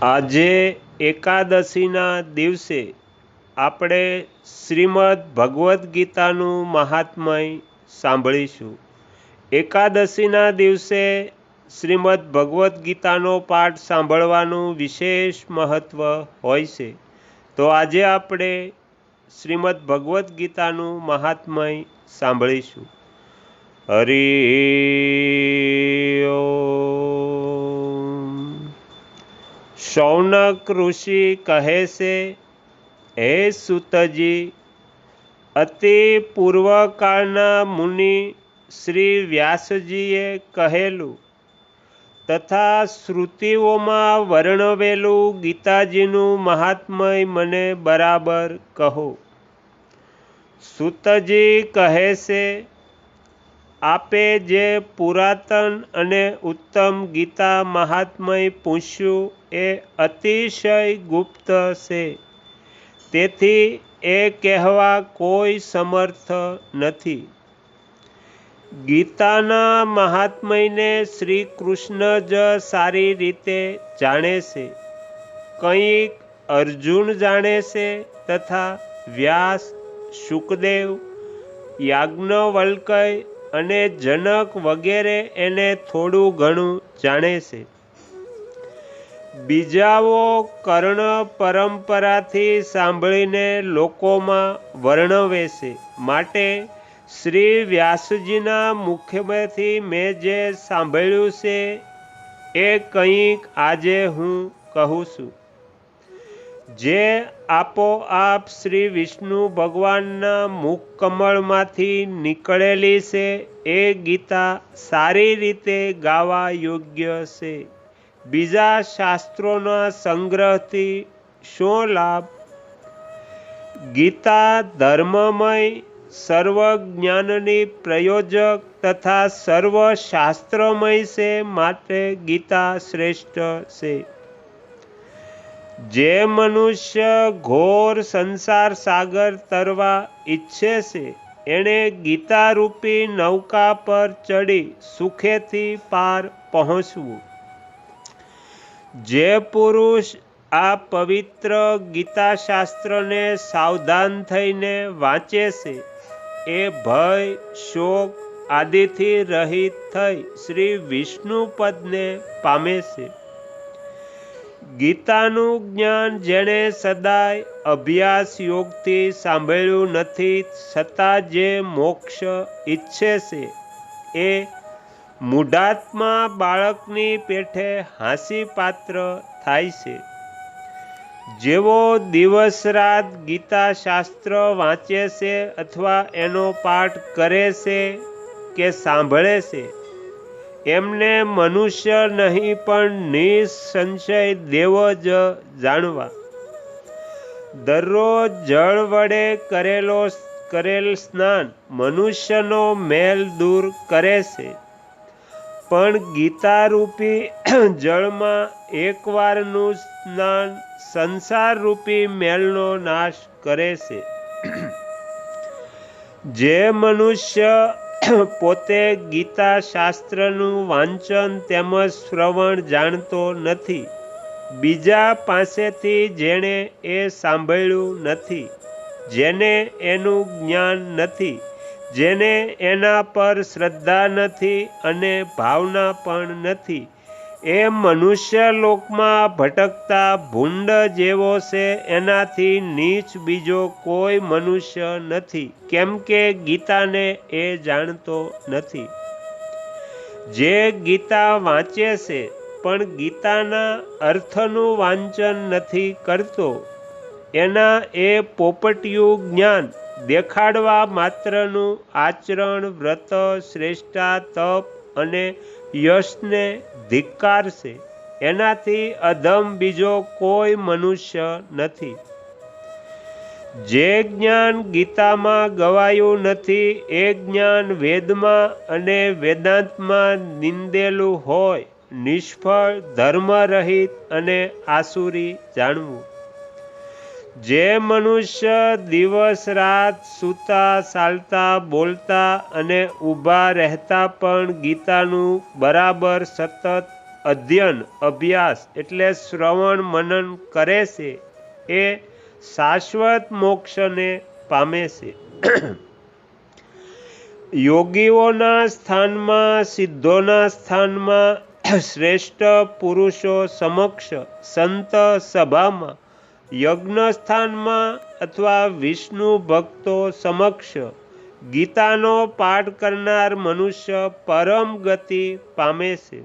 આજે એકાદશીના દિવસે આપણે શ્રીમદ ભગવદ્ ગીતાનું મહાત્મય સાંભળીશું. એકાદશીના દિવસે શ્રીમદ ભગવદ્ ગીતાનો પાઠ સાંભળવાનું વિશેષ મહત્ત્વ હોય છે. તો આજે આપણે શ્રીમદ ભગવદ્ ગીતાનું મહાત્મય સાંભળીશું. હરિ ઓમ. શૌનક ઋષિ કહે છે, હે સૂતજી, અતિ પૂર્વકાળના મુનિ શ્રી વ્યાસજીએ કહેલું તથા શ્રુતિઓમાં વર્ણવેલું ગીતાજીનું મહાત્મય મને બરાબર કહો. સૂતજી કહે છે, આપે જે પુરાતન અને ઉત્તમ ગીતા મહાત્મય પૂછ્યું એ અતિશય ગુપ્ત છે, તેથી એ કહેવા કોઈ સમર્થ નથી. ગીતાના મહાત્મયને શ્રી કૃષ્ણ જ સારી રીતે જાણે છે. કંઈક અર્જુન જાણે છે તથા વ્યાસ, શુકદેવ, યાજ્ઞવલ્ક્ય અને જનક વગેરે એને થોડું ઘણું જાણે છે. બીજાઓ કર્ણ પરંપરાથી સાંભળીને લોકોમાં વર્ણવે છે. માટે શ્રી વ્યાસજીના મુખમાંથી મેં જે સાંભળ્યું છે એ કંઈક આજે હું કહું છું. જે આપોઆપ શ્રી વિષ્ણુ ભગવાનના મુખ કમળમાંથી નીકળેલી છે એ ગીતા સારી રીતે ગાવા યોગ્ય છે. બીજા શાસ્ત્રોના સંગ્રહથી શું લાભ? ગીતા ધર્મમય, સર્વ જ્ઞાનની પ્રયોજક તથા સર્વ શાસ્ત્રમય છે, માટે ગીતા શ્રેષ્ઠ છે. જે મનુષ્ય ઘોર સંસાર સાગર તરવા ઈચ્છે છે એણે ગીતારૂપી નૌકા પર ચડી સુખેથી પાર પહોંચવું. જે પુરુષ આ પવિત્ર ગીતાશાસ્ત્રને સાવધાન થઈને વાંચે છે એ ભય, શોક આદિથી રહિત થઈ શ્રી વિષ્ણુપદને પામે છે. ગીતાનું જ્ઞાન જેણે સદાય અભ્યાસ યોગથી સાંભળ્યું નથી છતાં જે મોક્ષ ઈચ્છે છે એ મૂઢાત્મા બાળકની પેઠે હાંસી પાત્ર થાય છે. જેવો દિવસ રાત ગીતા શાસ્ત્ર વાંચે છે અથવા એનો પાઠ કરે છે કે સાંભળે છે, એમને મનુષ્ય નહીં પણ નિસંશય દેવો જ જાણવા. દરરોજ જળ વડે કરેલ સ્નાન મનુષ્યનો મેલ દૂર કરે છે, પણ ગીતારૂપી જળમાં એકવારનું સ્નાન સંસારરૂપી મેલનો નાશ કરે છે. જે મનુષ્ય પોતે ગીતા શાસ્ત્રનું વાંચન તેમજ શ્રવણ જાણતો નથી, બીજા પાસેથી જેણે એ સાંભળ્યું નથી, જેને એનું જ્ઞાન નથી, જેને એના પર શ્રદ્ધા નથી અને ભાવના પણ નથી, એ મનુષ્ય લોકમાં ભટકતા ભૂંડ જેવો છે. એનાથી નીચ બીજો કોઈ મનુષ્ય નથી, કેમ કે ગીતાને એ જાણતો નથી. જે ગીતા વાંચે છે પણ ગીતાના અર્થનું વાંચન નથી કરતો, એના એ પોપટિયું જ્ઞાન દેખાડવા માત્રનું આચરણ, વ્રત, શ્રેષ્ઠા, તપ અને યશને ધિક્કારશે. એનાથી અધમ બીજો કોઈ મનુષ્ય નથી. જે જ્ઞાન ગીતામાં ગવાયું નથી એ જ્ઞાન વેદમાં અને વેદાંતમાં નિંદેલું હોય નિષ્ફળ, ધર્મરહિત અને આસુરી જાણવું. જે મનુષ્ય દિવસ રાત સૂતા, ચાલતા, બોલતા અને ઊભા રહેતા પણ ગીતાનું બરાબર સતત અધ્યયન અભ્યાસ એટલે શ્રવણ મનન કરે છે એ શાશ્વત મોક્ષને પામે છે. યોગીઓના સ્થાનમાં, સિદ્ધોના સ્થાનમાં, શ્રેષ્ઠ પુરુષો સમક્ષ, સંત સભામાં, યજ્ઞ સ્થાનમાં અથવા વિષ્ણુ ભક્તો સમક્ષ ગીતાનો પાઠ કરનાર મનુષ્ય પરમ ગતિ પામે છે.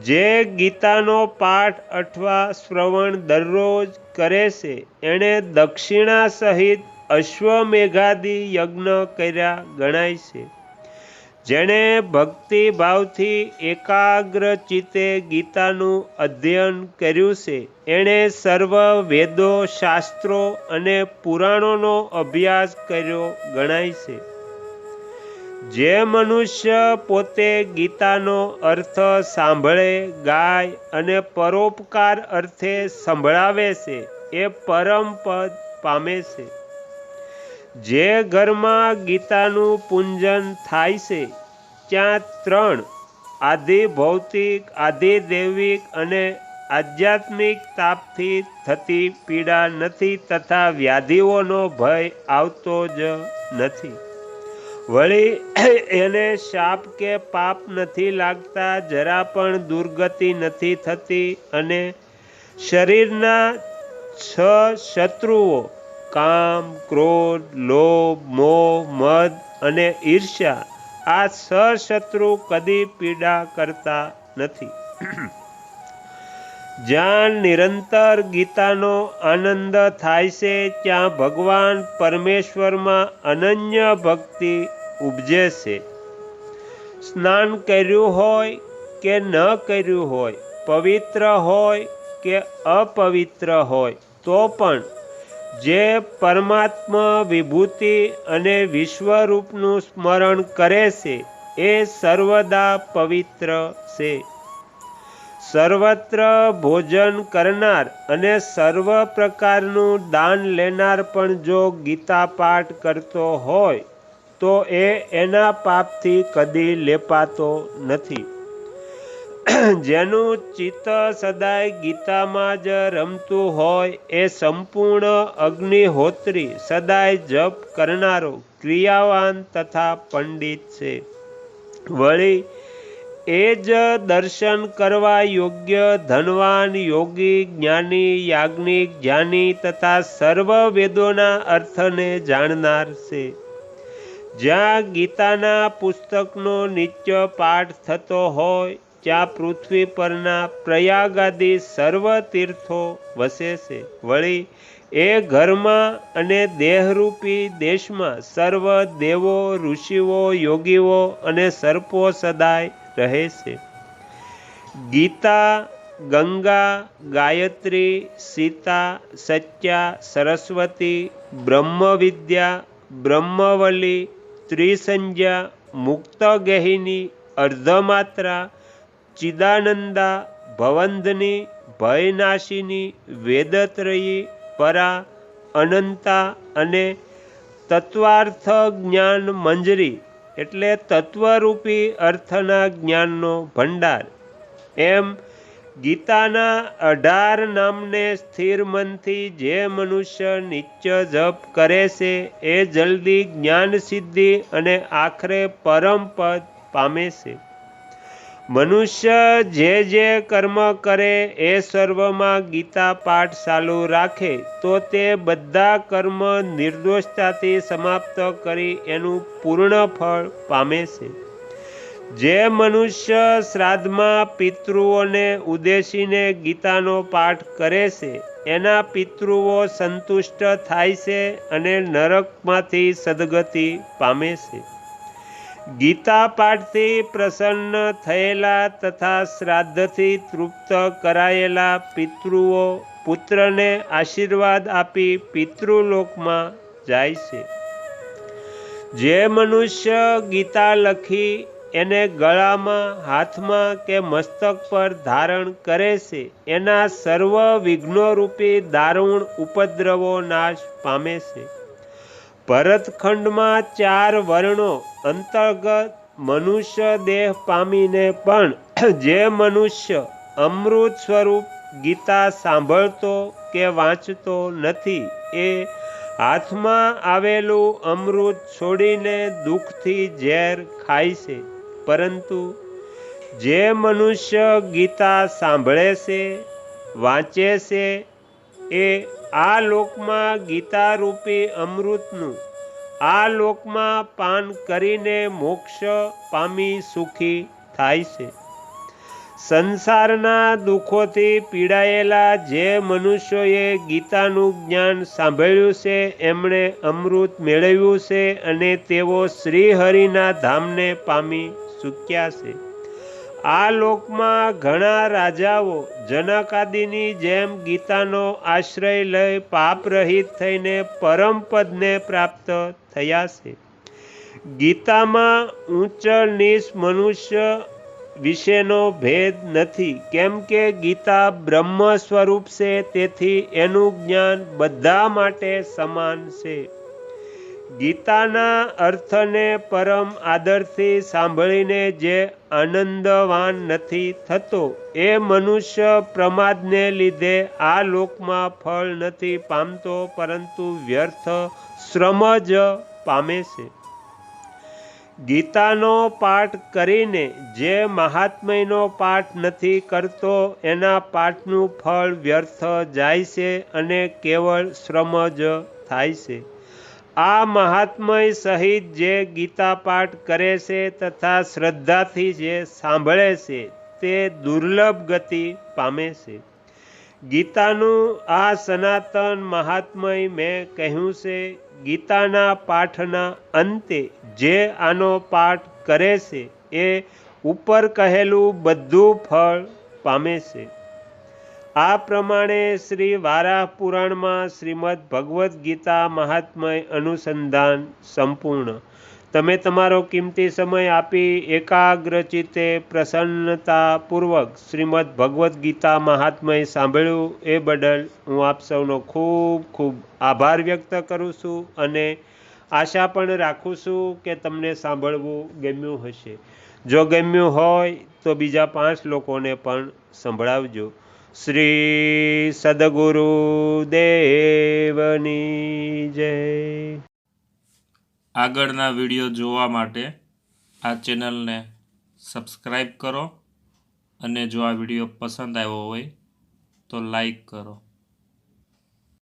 જે ગીતાનો પાઠ અથવા શ્રવણ દરરોજ કરે છે એણે દક્ષિણા સહિત અશ્વમેઘાદી યજ્ઞ કર્યા ગણાય છે. જેણે ભક્તિભાવથી એકાગ્ર ચિત્તે ગીતાનું અધ્યયન કર્યું છે એણે સર્વ વેદો, શાસ્ત્રો અને પુરાણોનો અભ્યાસ કર્યો ગણાય છે. જે મનુષ્ય પોતે ગીતાનો અર્થ સાંભળે, ગાય અને પરોપકાર અર્થે સંભળાવે છે એ પરમ પદ પામે છે. જે ઘરમાં ગીતાનું પૂજન થાય છે ત્યાં 3 આધિ ભૌતિક, આધિ દૈવિક અને આધ્યાત્મિક તાપથી થતી પીડા નથી તથા વ્યાધિઓનો ભય આવતો જ નથી. વળી એને શાપ કે પાપ નથી લાગતા, જરા પણ દુર્ગતિ નથી થતી અને શરીરના 6 શત્રુઓ કામ, ક્રોધ, લોભ, મોહ, મદ અને ઈર્ષ્યા આ 6 શત્રુ કદી પીડા કરતા નથી. જ્યાં નિરંતર ગીતાનો આનંદ થાય છે ત્યાં ભગવાન પરમેશ્વરમાં અનન્ય ભક્તિ ઉપજે છે. સ્નાન કર્યું હોય કે ન કર્યું હોય, પવિત્ર હોય કે અપવિત્ર હોય તો પણ જે પરમાત્મા વિભૂતિ અને વિશ્વરૂપનું સ્મરણ કરે છે એ સર્વદા પવિત્ર છે. સર્વત્ર ભોજન કરનાર અને સર્વ પ્રકારનું દાન લેનાર પણ જો ગીતા પાઠ કરતો હોય તો એ એના પાપથી કદી લેપાતો નથી. જેનું ચિત્ત સદાય ગીતામાં જ રમતું હોય એ સંપૂર્ણ અગ્નિહોત્રી, સદાય જપ કરનારો, ક્રિયાવાન તથા પંડિત છે. વળી એ જ દર્શન કરવા યોગ્ય ધનવાન, યોગી, જ્ઞાની, યાજ્ઞિક, જ્ઞાની તથા સર્વ વેદોના અર્થને જાણનાર છે. જ્યાં ગીતાના પુસ્તકનો નિત્ય પાઠ થતો હોય ત્યાં પૃથ્વી પરના પ્રયાગાદી સર્વ તીર્થો વસે છે. વળી એ ઘરમાં અને દેહરૂપી દેશમાં સર્વ દેવો, ઋષિઓ, યોગીઓ અને સર્પો સદાય રહે છે. ગીતા, ગંગા, ગાયત્રી, સીતા, સત્યા, સરસ્વતી, બ્રહ્મવિદ્યા, બ્રહ્મવલી, ત્રિસંજ્ઞા, મુક્તગેહિની, અર્ધમાત્રા, ચિદાનંદા, ભવંધની, ભયનાશિની, વેદત્રયી, પરા, અનંતા અને તત્વાર્થ જ્ઞાન મંજરી એટલે તત્વરૂપી અર્થના જ્ઞાનનો ભંડાર એમ ગીતાના 18 નામને સ્થિર મનથી જે મનુષ્ય નિત્ય જપ કરે છે એ જલ્દી જ્ઞાન સિદ્ધિ અને આખરે પરમ પદ પામે છે. મનુષ્ય જે કર્મ કરે એ સર્વમાં ગીતા પાઠ ચાલુ રાખે તો તે બધા કર્મ નિર્દોષતાથી સમાપ્ત કરી એનું પૂર્ણ ફળ પામે છે. જે મનુષ્ય શ્રાદ્ધમાં પિતૃઓને ઉદ્દેશીને ગીતાનો પાઠ કરે છે એના પિતૃઓ સંતુષ્ટ થાય છે અને નરકમાંથી સદગતિ પામે છે. ગીતા પાઠથી પ્રસન્ન થયેલા તથા શ્રાદ્ધથી તૃપ્ત કરાયેલા પિતૃઓ પુત્રને આશીર્વાદ આપી પિતૃલોકમાં જાય છે. જે મનુષ્ય ગીતા લખી એને ગળામાં, હાથમાં કે મસ્તક પર ધારણ કરે છે એના સર્વ વિઘ્નોરૂપી દારૂણ ઉપદ્રવો નાશ પામે છે. ભરતખંડમાં 4 વર્ણો અંતર્ગત મનુષ્ય દેહ પામીને પણ જે મનુષ્ય અમૃત સ્વરૂપ ગીતા સાંભળતો કે વાંચતો નથી એ હાથમાં આવેલું અમૃત છોડીને દુઃખથી ઝેર ખાય છે, પરંતુ જે મનુષ્ય ગીતા સાંભળે છે, વાંચે છે, એ આ લોકમાં ગીતા રૂપી અમૃતનું આ લોકમાં પાન કરીને મોક્ષ પામી સુખી થાય છે. સંસારના દુઃખોથી પીડાયેલા જે મનુષ્યોએ ગીતાનું જ્ઞાન સાંભળ્યું છે, એમણે અમૃત મેળવ્યું છે અને તેઓ શ્રીહરિના ધામને પામી ચૂક્યા છે. આ લોકમાં ઘણા રાજાઓ જનકાદિની જેમ ગીતાનો આશ્રય લઈ પાપરહિત થઈને પરમપદને પ્રાપ્ત થયા છે. ગીતામાં ઉચ્ચ નીચ મનુષ્ય વિશેનો ભેદ નથી, કેમ કે ગીતા બ્રહ્મ સ્વરૂપ છે, તેથી એનું જ્ઞાન બધા માટે સમાન છે. ગીતાના અર્થને પરમ આદરથી સાંભળીને જે આનંદવાન નથી થતો એ મનુષ્ય પ્રમાદને લીધે આ લોકમાં ફળ નથી પામતો, પરંતુ વ્યર્થ શ્રમ જ પામે છે. ગીતાનો પાઠ કરીને જે મહાત્મ્યનો પાઠ નથી કરતો એના પાઠનું ફળ વ્યર્થ જાય છે અને કેવળ શ્રમ જ થાય છે. આ મહાત્મય સહિત જે ગીતા પાઠ કરે છે તથા શ્રદ્ધાથી જે સાંભળે છે તે દુર્લભ ગતિ પામે છે. ગીતાનું આ સનાતન મહાત્મય મેં કહ્યું છે. ગીતાના પાઠના અંતે જે આનો પાઠ કરે છે એ ઉપર કહેલું બધું ફળ પામે છે. આ પ્રમાણે શ્રી વારાહ પુરાણમાં શ્રીમદ ભગવદ્ ગીતા મહાત્મય અનુસંધાન સંપૂર્ણ. તમે તમારો કિંમતી સમય આપી એકાગ્રચિત્તે પ્રસન્નતાપૂર્વક શ્રીમદ ભગવદ્ ગીતા મહાત્મય સાંભળ્યું એ બદલ હું આપ સૌનો ખૂબ ખૂબ આભાર વ્યક્ત કરું છું અને આશા પણ રાખું છું કે તમને સાંભળવું ગમ્યું હશે. જો ગમ્યું હોય તો બીજા 5 લોકોને પણ સંભળાવજો. શ્રી સદગુરુ દેવની જય. આગળના વિડીયો જોવા માટે આ ચેનલને સબસ્ક્રાઈબ કરો અને જો આ વિડીયો પસંદ આવ્યો હોય તો લાઈક કરો.